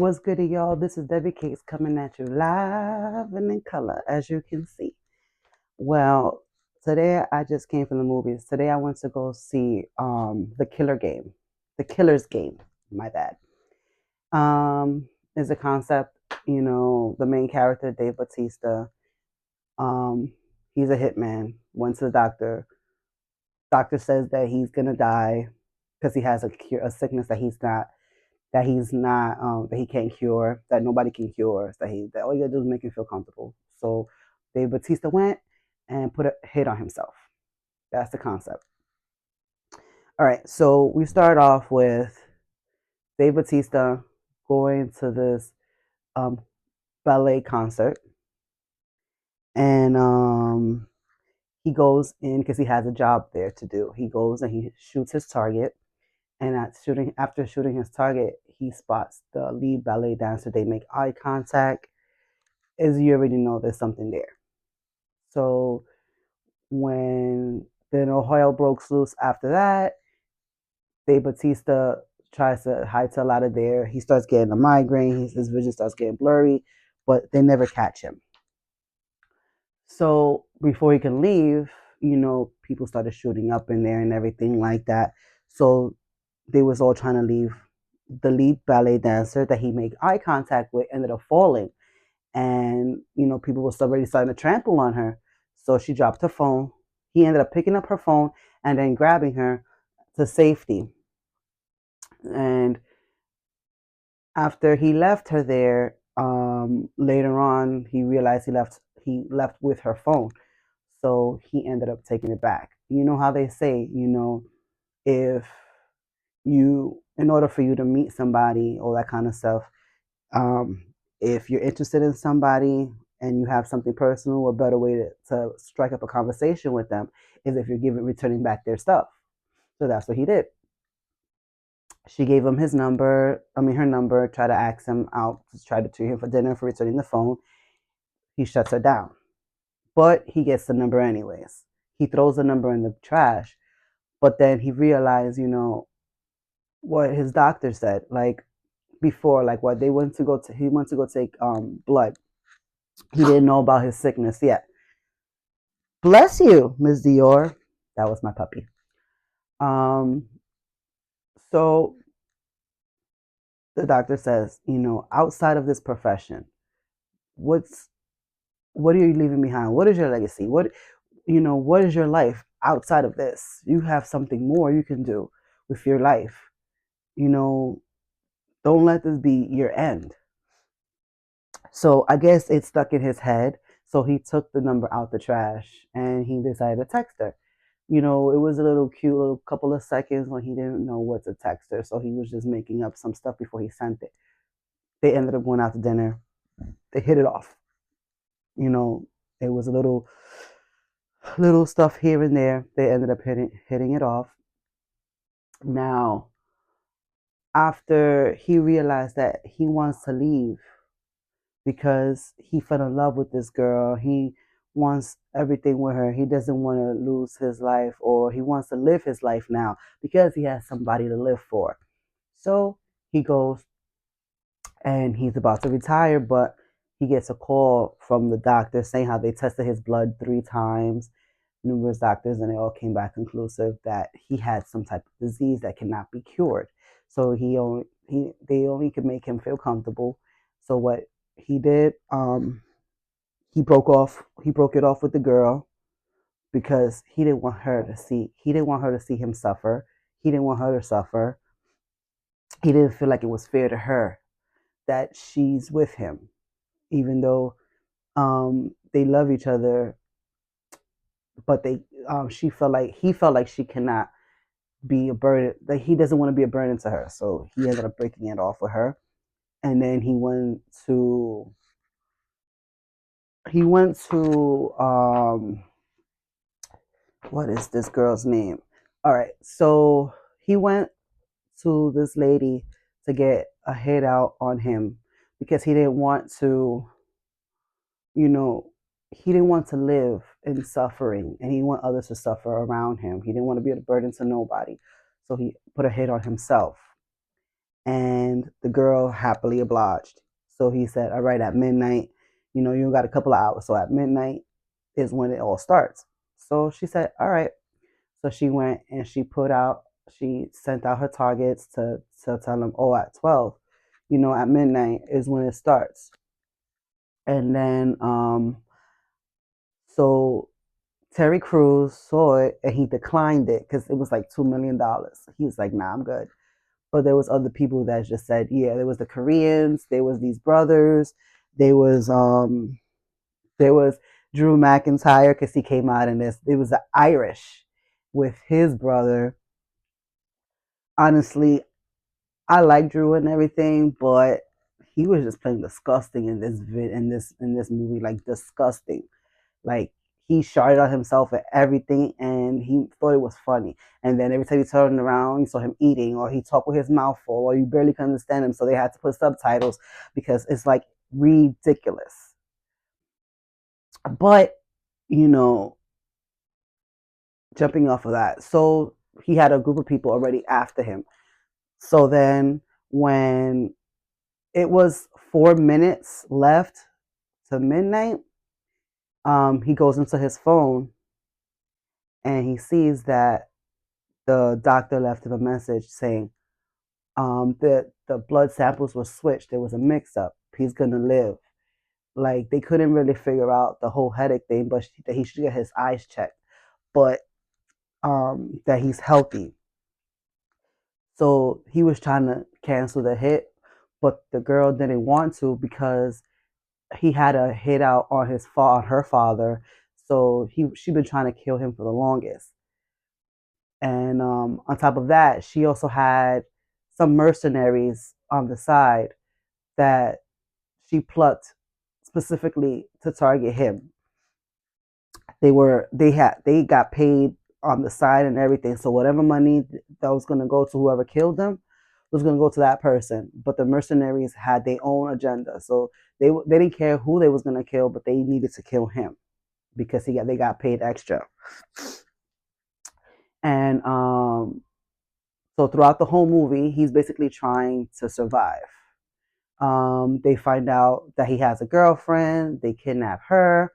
What's good, y'all? This is Debbie Cakes coming at you live and in color, as you can see. Well, today I just came from the movies. Today I went to go see The Killer Game. The Killer's Game, my bad. Is a concept, the main character, Dave Bautista, um, he's a hitman, went to the doctor. Doctor says that he's gonna die because he has a sickness that he can't cure, that nobody can cure, that all you gotta do is make him feel comfortable. So Dave Batista went and put a hit on himself. That's the concept. All right, so we start off with Dave Batista going to this um, ballet concert, and he goes in because he has a job there to do. He goes and he shoots his target, and after shooting his target, he spots the lead ballet dancer. They make eye contact. As you already know, there's something there. So when then Ohio breaks loose after that, Dave Batista tries to hightail out of there. He starts getting a migraine. His vision starts getting blurry, but they never catch him. So before he can leave, people started shooting up in there and everything like that. So they was all trying to leave. The lead ballet dancer that he made eye contact with ended up falling, and people were already starting to trample on her. So she dropped her phone. He ended up picking up her phone and then grabbing her to safety. And after he left her there, later on he realized he left with her phone. So he ended up taking it back. You know how they say, if in order for you to meet somebody, all that kind of stuff, um, if you're interested in somebody and you have something personal, a better way to strike up a conversation with them is if you're returning back their stuff. So that's what he did. She gave him her number, tried to ask him out, tried to treat him for dinner for returning the phone. He shuts her down. But he gets the number anyways. He throws the number in the trash. But then he realized, what his doctor said, like before, like what he went to go take blood. He didn't know about his sickness yet. Bless you, Ms. Dior. That was my puppy. Um, so the doctor says, outside of this profession, what's what are you leaving behind? What is your legacy? What is your life outside of this? You have something more you can do with your life. You know, don't let this be your end. So I guess it stuck in his head. So he took the number out the trash and he decided to text her. It was a little cute little couple of seconds when he didn't know what to text her. So he was just making up some stuff before he sent it. They ended up going out to dinner. They hit it off. You know, it was a little stuff here and there. They ended up hitting it off. Now, after he realized that he wants to leave because he fell in love with this girl, he wants everything with her. He doesn't want to lose his life, or he wants to live his life now because he has somebody to live for. So he goes and he's about to retire, but he gets a call from the doctor saying how they tested his blood 3 times, numerous doctors, and they all came back conclusive that he had some type of disease that cannot be cured. So they only could make him feel comfortable. So what he did, he broke it off with the girl because he didn't want her to see him suffer. He didn't want her to suffer. He didn't feel like it was fair to her that she's with him, even though they love each other. But he felt like she cannot be a burden. That he doesn't want to be a burden to her. So he ended up breaking it off with her, and then he went to what is this girl's name? All right, so he went to this lady to get a hit out on him because you know, he didn't want to live in suffering and he didn't want others to suffer around him. He didn't want to be a burden to nobody. So he put a hit on himself. And the girl happily obliged. So he said, all right, at midnight, you got a couple of hours. So at midnight is when it all starts. So she said, all right. So she went and she sent out her targets to tell them, oh, at 12, at midnight is when it starts. And then, so Terry Crews saw it and he declined it because it was like $2 million. He was like, nah, I'm good. But there was other people that just said, yeah, there was the Koreans, there was these brothers, there was there was Drew McIntyre because he came out in this. There was the Irish with his brother. Honestly, I like Drew and everything, but he was just playing disgusting in this movie, like disgusting. Like he shouted at himself at everything, and he thought it was funny. And then every time you turned around, you saw him eating, or he talked with his mouth full, or you barely could understand him, so they had to put subtitles because it's like ridiculous. But you know, jumping off of that, so he had a group of people already after him. So then, when it was 4 minutes left to midnight, he goes into his phone and he sees that the doctor left him a message saying that the blood samples were switched. There was a mix up. He's gonna live. Like they couldn't really figure out the whole headache thing, but that he should get his eyes checked. But that he's healthy. So he was trying to cancel the hit, but the girl didn't want to because he had a hit out on her father. So she been trying to kill him for the longest. And on top of that, she also had some mercenaries on the side that she plucked specifically to target him. They got paid on the side and everything. So whatever money that was gonna go to whoever killed them was gonna go to that person. But the mercenaries had their own agenda. So they didn't care who they was gonna kill, but they needed to kill him because they got paid extra. And so throughout the whole movie, he's basically trying to survive. They find out that he has a girlfriend. They kidnap her.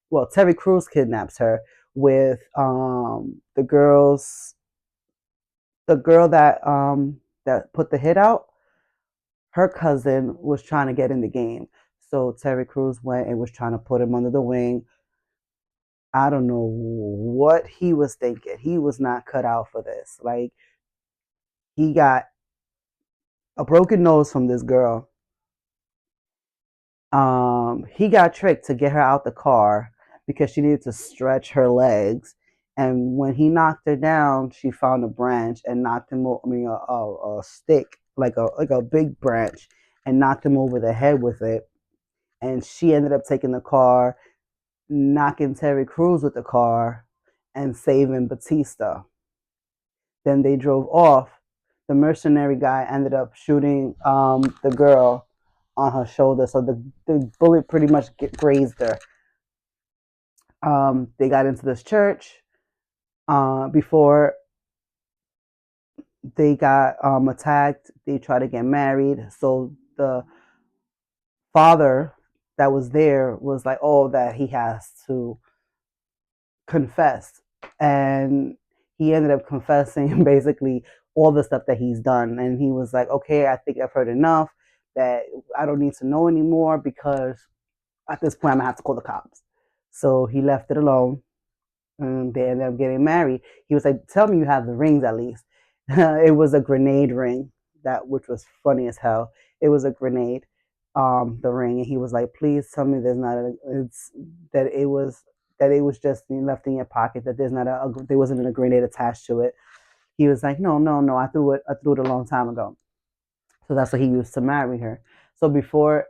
Well, Terry Crews kidnaps her with the girl that put the hit out. Her cousin was trying to get in the game, so Terry Crews went and was trying to put him under the wing. I don't know what he was thinking. He was not cut out for this. Like he got a broken nose from this girl. He got tricked to get her out the car because she needed to stretch her legs. And when he knocked her down, she found a branch and knocked him. I mean, a stick, like a big branch, and knocked him over the head with it. And she ended up taking the car, knocking Terry Crews with the car, and saving Batista. Then they drove off. The mercenary guy ended up shooting the girl on her shoulder, so the bullet pretty much grazed her. They got into this church before they got attacked. They tried to get married, so the father that was there was like, "Oh, that he has to confess," and he ended up confessing basically all the stuff that he's done. And he was like, "Okay, I think I've heard enough. That I don't need to know anymore because at this point I'm gonna have to call the cops." So he left it alone. And they ended up getting married. He was like, "Tell me you have the rings at least." It was a grenade ring, that which was funny as hell. It was a grenade, the ring, and he was like, "Please tell me there's not a, it's that it was just left in your pocket. That there's not there wasn't a grenade attached to it." He was like, "No, no, no. I threw it a long time ago." So that's what he used to marry her. So before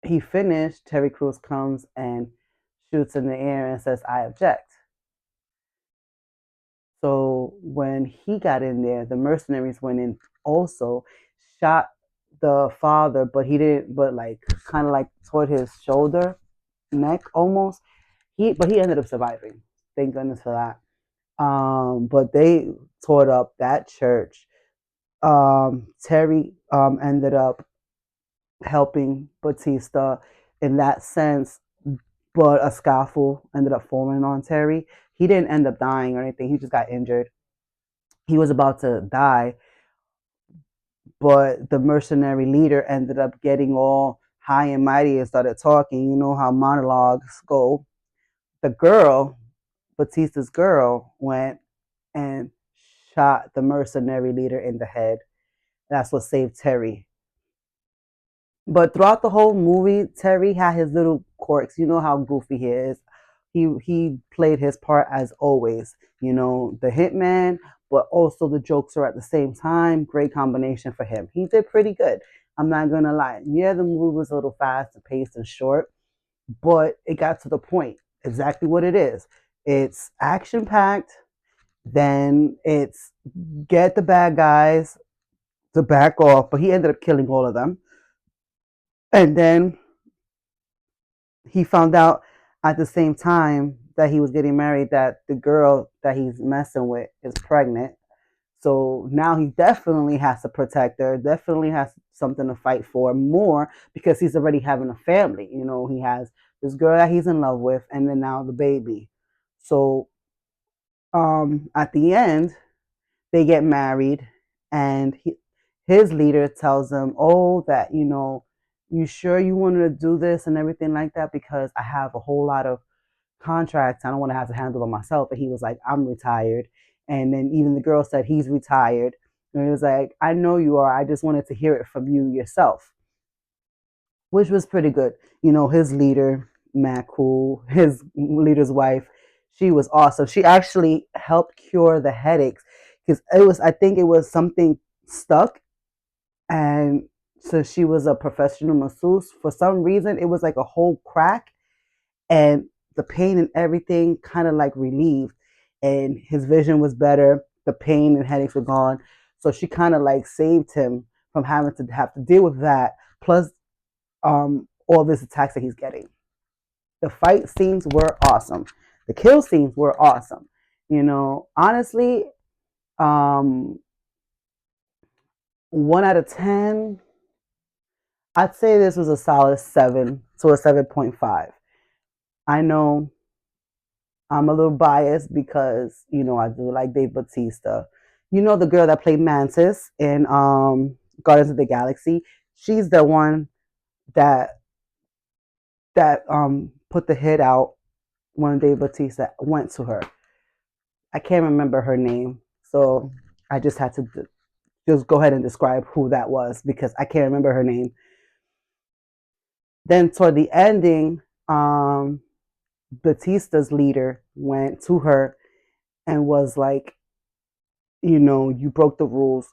he finished, Terry Crews comes and shoots in the air and says, "I object." So when he got in there, the mercenaries went in also, shot the father, but he didn't, but like kind of like toward his shoulder, neck almost. But he ended up surviving. Thank goodness for that. But they tore up that church. Terry ended up helping Batista in that sense, but a scaffold ended up falling on Terry. He didn't end up dying or anything. He just got injured. He was about to die, but the mercenary leader ended up getting all high and mighty and started talking. You know how monologues go. The girl, Batista's girl, went and shot the mercenary leader in the head. That's what saved Terry. But throughout the whole movie, Terry had his little quirks. You know how goofy he is. He played his part as always. You know, the hitman, but also the jokester at the same time. Great combination for him. He did pretty good. I'm not gonna lie. Yeah, the movie was a little fast and paced and short, but it got to the point. Exactly what it is. It's action packed. Then it's get the bad guys to back off, but he ended up killing all of them. And then he found out at the same time that he was getting married that the girl that he's messing with is pregnant. So now he definitely has to protect her, definitely has something to fight for more because he's already having a family. You know, he has this girl that he's in love with and then now the baby. So at the end, they get married and his leader tells him, "Oh, that you sure you wanted to do this and everything like that because I have a whole lot of contracts I don't want to have to handle it myself." And he was like, "I'm retired." And then even the girl said he's retired. And he was like, "I know you are. I just wanted to hear it from you yourself," which was pretty good. You know, his leader, Matt Cool, his leader's wife, she was awesome. She actually helped cure the headaches because I think it was something stuck. And so she was a professional masseuse. For some reason, it was like a whole crack and the pain and everything kind of like relieved. And his vision was better. The pain and headaches were gone. So she kind of like saved him from having to have to deal with that. Plus, all this attacks that he's getting. The fight scenes were awesome. The kill scenes were awesome. You know, honestly, um, 1 out of 10, I'd say this was a solid 7 to a 7.5. I know I'm a little biased because I do like Dave Bautista. You know the girl that played Mantis in Guardians of the Galaxy. She's the one that put the hit out when Dave Bautista went to her. I can't remember her name, so I just had to just go ahead and describe who that was because I can't remember her name. Then toward the ending, Batista's leader went to her and was like, you broke the rules.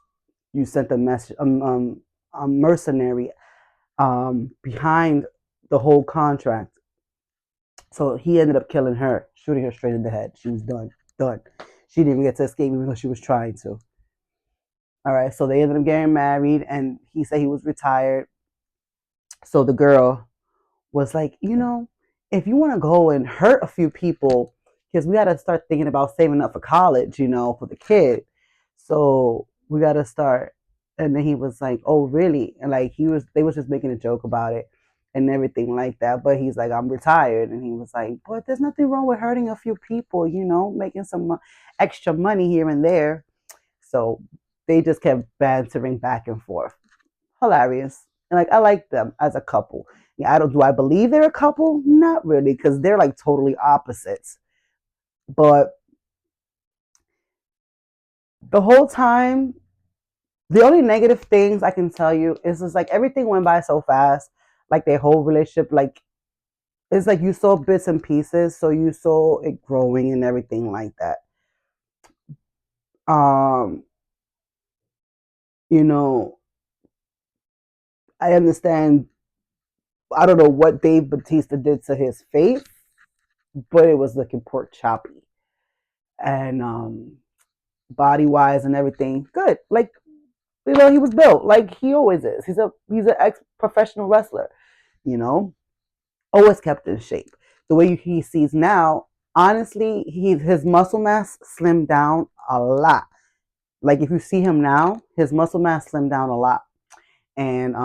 You sent a message, a mercenary behind the whole contract. So he ended up killing her, shooting her straight in the head. She was done, done. She didn't even get to escape even though she was trying to. All right, so they ended up getting married, and he said he was retired. So the girl was like, if you want to go and hurt a few people, because we got to start thinking about saving up for college, for the kid. So we got to start. And then he was like, oh, really? And like, they was just making a joke about it and everything like that. But he's like, I'm retired. And he was like, but there's nothing wrong with hurting a few people, making some extra money here and there. So they just kept bantering back and forth. Hilarious. And like I like them as a couple. Yeah, I believe they're a couple? Not really, because they're like totally opposites. But the whole time, the only negative things I can tell you is just like everything went by so fast. Like their whole relationship, like it's like you saw bits and pieces, so you saw it growing and everything like that. Um, you know, I understand. I don't know what Dave Batista did to his face, but it was looking pork choppy. And body wise and everything, good. Like he was built like he always is. He's an ex professional wrestler. You know, always kept in shape. The way he sees now, honestly, his muscle mass slimmed down a lot. Like if you see him now, his muscle mass slimmed down a lot. And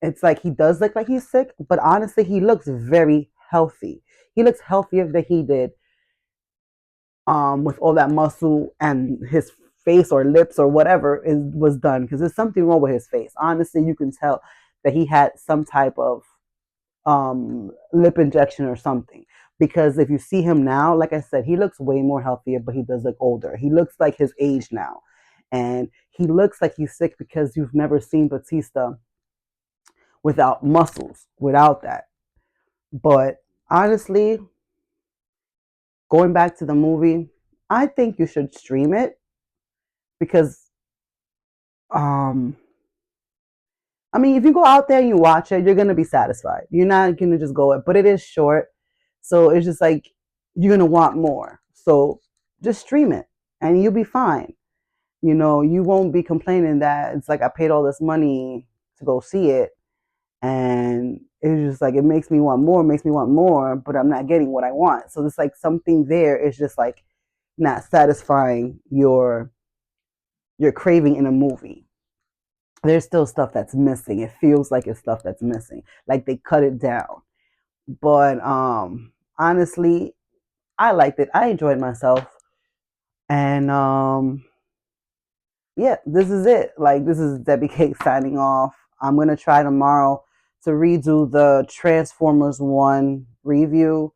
it's like he does look like he's sick, but honestly, he looks very healthy. He looks healthier than he did with all that muscle, and his face or lips or whatever was done, because there's something wrong with his face. Honestly, you can tell that he had some type of lip injection or something. Because if you see him now, like I said, he looks way more healthier, but he does look older. He looks like his age now. And he looks like he's sick because you've never seen Batista without muscles, without that. But honestly, going back to the movie, I think you should stream it because um I mean, if you go out there and you watch it, you're gonna be satisfied. You're not gonna just go it, but it is short, so it's just like you're gonna want more. So just stream it, and you'll be fine. You know, you won't be complaining that it's like I paid all this money to go see it, and it's just like it makes me want more, but I'm not getting what I want. So it's like something there is just like not satisfying your craving in a movie. There's still stuff that's missing. It feels like it's stuff that's missing. Like they cut it down. But honestly, I liked it. I enjoyed myself. And yeah, this is it. Like this is Debbie Cake signing off. I'm gonna try tomorrow to redo the Transformers 1 review.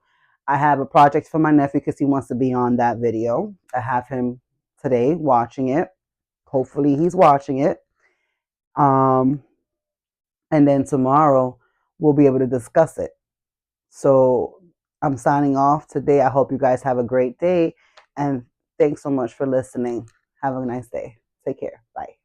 I have a project for my nephew because he wants to be on that video. I have him today watching it. Hopefully he's watching it. Um and then tomorrow we'll be able to discuss it. So I'm signing off today. I hope you guys have a great day, and thanks so much for listening. Have a nice day. Take care. Bye.